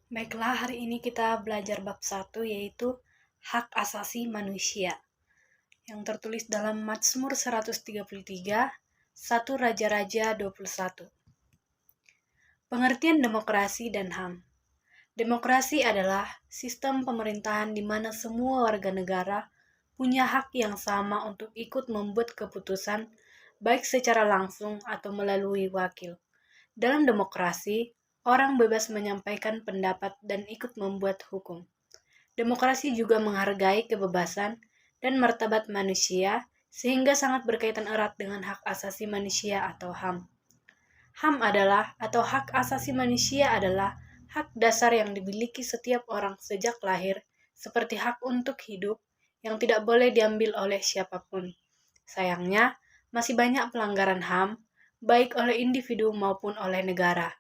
Baiklah, hari ini kita belajar bab 1 yaitu hak asasi manusia yang tertulis dalam Mazmur 133, 1 Raja-Raja 21. Pengertian demokrasi dan HAM. Demokrasi adalah sistem pemerintahan di mana semua warga negara punya hak yang sama untuk ikut membuat keputusan, baik secara langsung atau melalui wakil. Dalam demokrasi, orang bebas menyampaikan pendapat dan ikut membuat hukum. Demokrasi juga menghargai kebebasan dan martabat manusia, sehingga sangat berkaitan erat dengan hak asasi manusia atau HAM. HAM atau hak asasi manusia adalah hak dasar yang dimiliki setiap orang sejak lahir, seperti hak untuk hidup yang tidak boleh diambil oleh siapapun. Sayangnya, masih banyak pelanggaran HAM, baik oleh individu maupun oleh negara.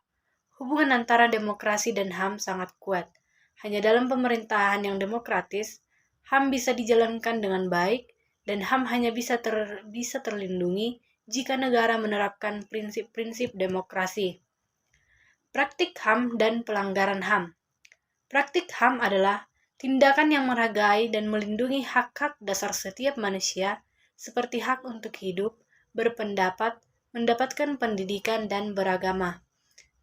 Hubungan antara demokrasi dan HAM sangat kuat. Hanya dalam pemerintahan yang demokratis, HAM bisa dijalankan dengan baik, dan HAM hanya bisa terlindungi jika negara menerapkan prinsip-prinsip demokrasi. Praktik HAM dan pelanggaran HAM. Praktik HAM adalah tindakan yang menghargai dan melindungi hak-hak dasar setiap manusia, seperti hak untuk hidup, berpendapat, mendapatkan pendidikan, dan beragama.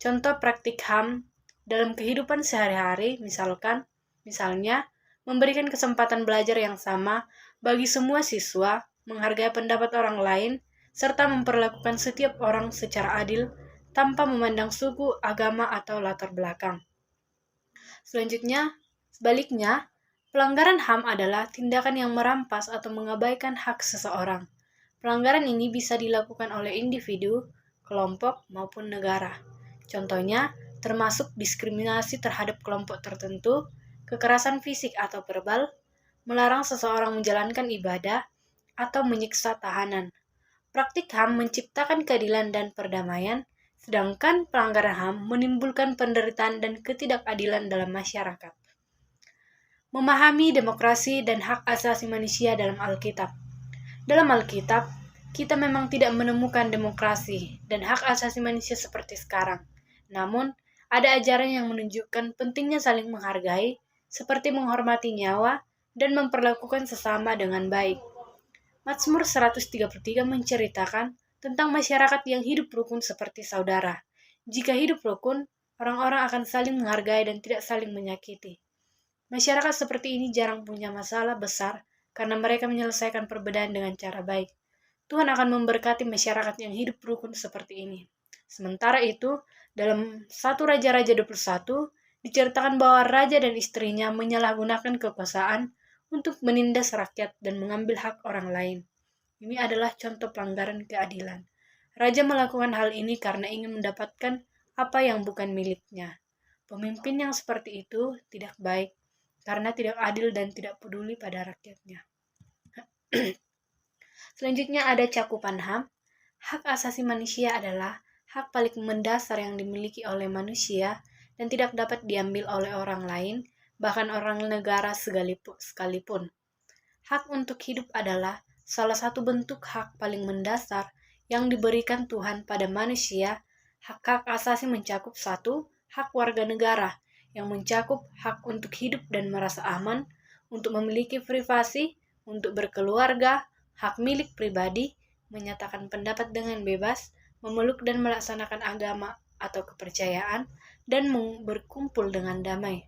Contoh praktik HAM dalam kehidupan sehari-hari misalnya memberikan kesempatan belajar yang sama bagi semua siswa, menghargai pendapat orang lain, serta memperlakukan setiap orang secara adil tanpa memandang suku, agama, atau latar belakang. Sebaliknya, pelanggaran HAM adalah tindakan yang merampas atau mengabaikan hak seseorang. Pelanggaran ini bisa dilakukan oleh individu, kelompok, maupun negara. Contohnya, termasuk diskriminasi terhadap kelompok tertentu, kekerasan fisik atau verbal, melarang seseorang menjalankan ibadah, atau menyiksa tahanan. Praktik HAM menciptakan keadilan dan perdamaian, sedangkan pelanggaran HAM menimbulkan penderitaan dan ketidakadilan dalam masyarakat. Memahami demokrasi dan hak asasi manusia dalam Alkitab. Dalam Alkitab, kita memang tidak menemukan demokrasi dan hak asasi manusia seperti sekarang. Namun, ada ajaran yang menunjukkan pentingnya saling menghargai, seperti menghormati nyawa dan memperlakukan sesama dengan baik. Mazmur 133 menceritakan tentang masyarakat yang hidup rukun seperti saudara. Jika hidup rukun, orang-orang akan saling menghargai dan tidak saling menyakiti. Masyarakat seperti ini jarang punya masalah besar karena mereka menyelesaikan perbedaan dengan cara baik. Tuhan akan memberkati masyarakat yang hidup rukun seperti ini. Sementara itu, dalam 1 Raja-Raja 21, diceritakan bahwa raja dan istrinya menyalahgunakan kekuasaan untuk menindas rakyat dan mengambil hak orang lain. Ini adalah contoh pelanggaran keadilan. Raja melakukan hal ini karena ingin mendapatkan apa yang bukan miliknya. Pemimpin yang seperti itu tidak baik, karena tidak adil dan tidak peduli pada rakyatnya. Selanjutnya ada cakupan HAM. Hak asasi manusia adalah hak paling mendasar yang dimiliki oleh manusia dan tidak dapat diambil oleh orang lain, bahkan orang negara sekalipun. Hak untuk hidup adalah salah satu bentuk hak paling mendasar yang diberikan Tuhan pada manusia. Hak-hak asasi mencakup 1. Hak warga negara, yang mencakup hak untuk hidup dan merasa aman, untuk memiliki privasi, untuk berkeluarga, hak milik pribadi, menyatakan pendapat dengan bebas, memeluk dan melaksanakan agama atau kepercayaan, dan berkumpul dengan damai.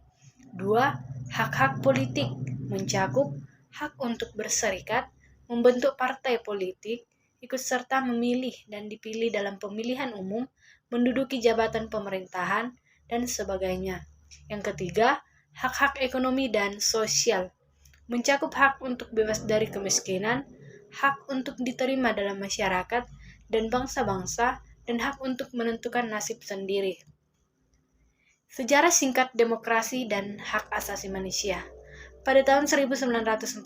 2. Hak-hak politik mencakup hak untuk berserikat, membentuk partai politik, ikut serta memilih dan dipilih dalam pemilihan umum, menduduki jabatan pemerintahan, dan sebagainya. Yang ketiga, hak-hak ekonomi dan sosial mencakup hak untuk bebas dari kemiskinan, hak untuk diterima dalam masyarakat dan bangsa-bangsa, dan hak untuk menentukan nasib sendiri. Sejarah singkat demokrasi dan hak asasi manusia. Pada tahun 1941,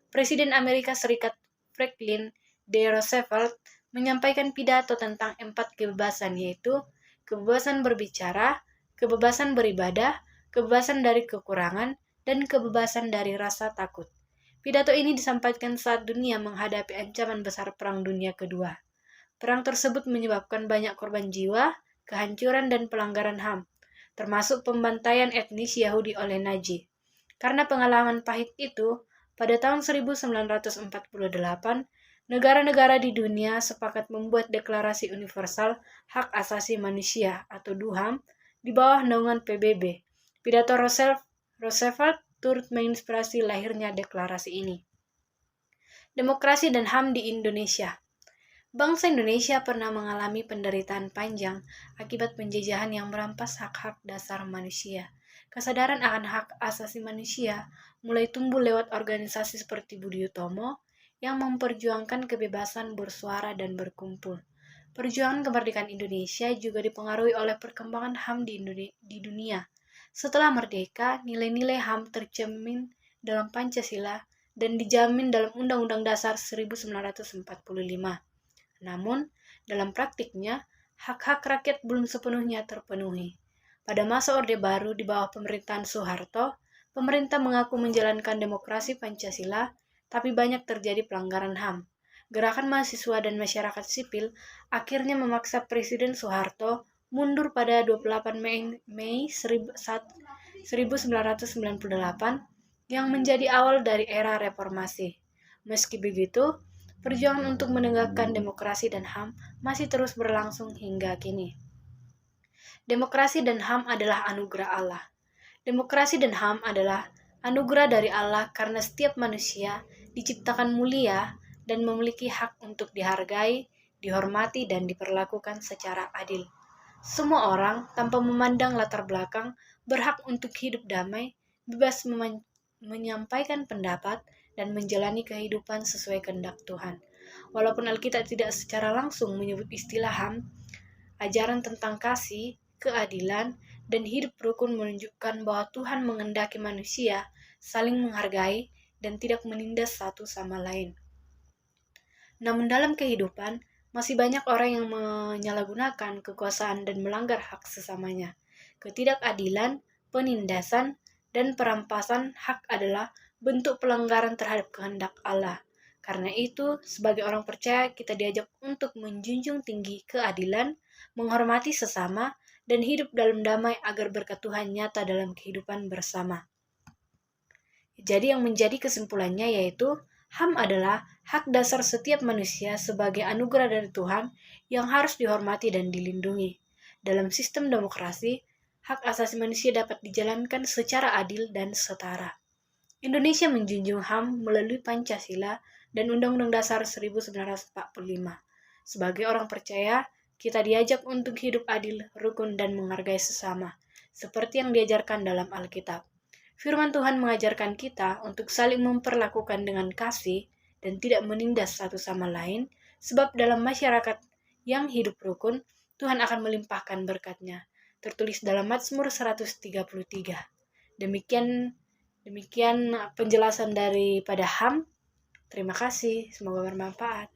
Presiden Amerika Serikat Franklin D. Roosevelt menyampaikan pidato tentang 4 kebebasan, yaitu kebebasan berbicara, kebebasan beribadah, kebebasan dari kekurangan, dan kebebasan dari rasa takut. Pidato ini disampaikan saat dunia menghadapi ancaman besar Perang Dunia Kedua. Perang tersebut menyebabkan banyak korban jiwa, kehancuran, dan pelanggaran HAM. termasuk pembantaian etnis Yahudi oleh Nazi. Karena pengalaman pahit itu, pada tahun 1948, negara-negara di dunia sepakat membuat Deklarasi Universal Hak Asasi Manusia atau DUHAM di bawah naungan PBB. Pidato Roosevelt turut menginspirasi lahirnya deklarasi ini. Demokrasi dan HAM di Indonesia. Bangsa Indonesia pernah mengalami penderitaan panjang akibat penjajahan yang merampas hak-hak dasar manusia. Kesadaran akan hak asasi manusia mulai tumbuh lewat organisasi seperti Budi Utomo yang memperjuangkan kebebasan bersuara dan berkumpul. Perjuangan kemerdekaan Indonesia juga dipengaruhi oleh perkembangan HAM di dunia. Setelah merdeka, nilai-nilai HAM tercermin dalam Pancasila dan dijamin dalam Undang-Undang Dasar 1945. Namun, dalam praktiknya, hak-hak rakyat belum sepenuhnya terpenuhi. Pada masa Orde Baru di bawah pemerintahan Soeharto, pemerintah mengaku menjalankan demokrasi Pancasila, tapi banyak terjadi pelanggaran HAM. Gerakan mahasiswa dan masyarakat sipil akhirnya memaksa Presiden Soeharto mundur pada 28 Mei 1998 yang menjadi awal dari era reformasi. Meski begitu, perjuangan untuk menegakkan demokrasi dan HAM masih terus berlangsung hingga kini. Demokrasi dan HAM adalah anugerah Allah. Demokrasi dan HAM adalah anugerah dari Allah karena setiap manusia diciptakan mulia dan memiliki hak untuk dihargai, dihormati, dan diperlakukan secara adil. Semua orang, tanpa memandang latar belakang, berhak untuk hidup damai, bebas menyampaikan pendapat, dan menjalani kehidupan sesuai kehendak Tuhan. Walaupun Alkitab tidak secara langsung menyebut istilah HAM, ajaran tentang kasih, keadilan, dan hidup rukun menunjukkan bahwa Tuhan mengendaki manusia saling menghargai dan tidak menindas satu sama lain. Namun dalam kehidupan, masih banyak orang yang menyalahgunakan kekuasaan dan melanggar hak sesamanya. Ketidakadilan, penindasan, dan perampasan hak adalah bentuk pelanggaran terhadap kehendak Allah. Karena itu, sebagai orang percaya, kita diajak untuk menjunjung tinggi keadilan, menghormati sesama, dan hidup dalam damai agar berkat Tuhan nyata dalam kehidupan bersama. Jadi yang menjadi kesimpulannya yaitu, HAM adalah hak dasar setiap manusia sebagai anugerah dari Tuhan yang harus dihormati dan dilindungi. Dalam sistem demokrasi, hak asasi manusia dapat dijalankan secara adil dan setara. Indonesia menjunjung HAM melalui Pancasila dan Undang-Undang Dasar 1945. Sebagai orang percaya, kita diajak untuk hidup adil, rukun, dan menghargai sesama, seperti yang diajarkan dalam Alkitab. Firman Tuhan mengajarkan kita untuk saling memperlakukan dengan kasih dan tidak menindas satu sama lain, sebab dalam masyarakat yang hidup rukun, Tuhan akan melimpahkan berkat-Nya. Tertulis dalam Mazmur 133. Demikian penjelasan daripada HAM. Terima kasih, semoga bermanfaat.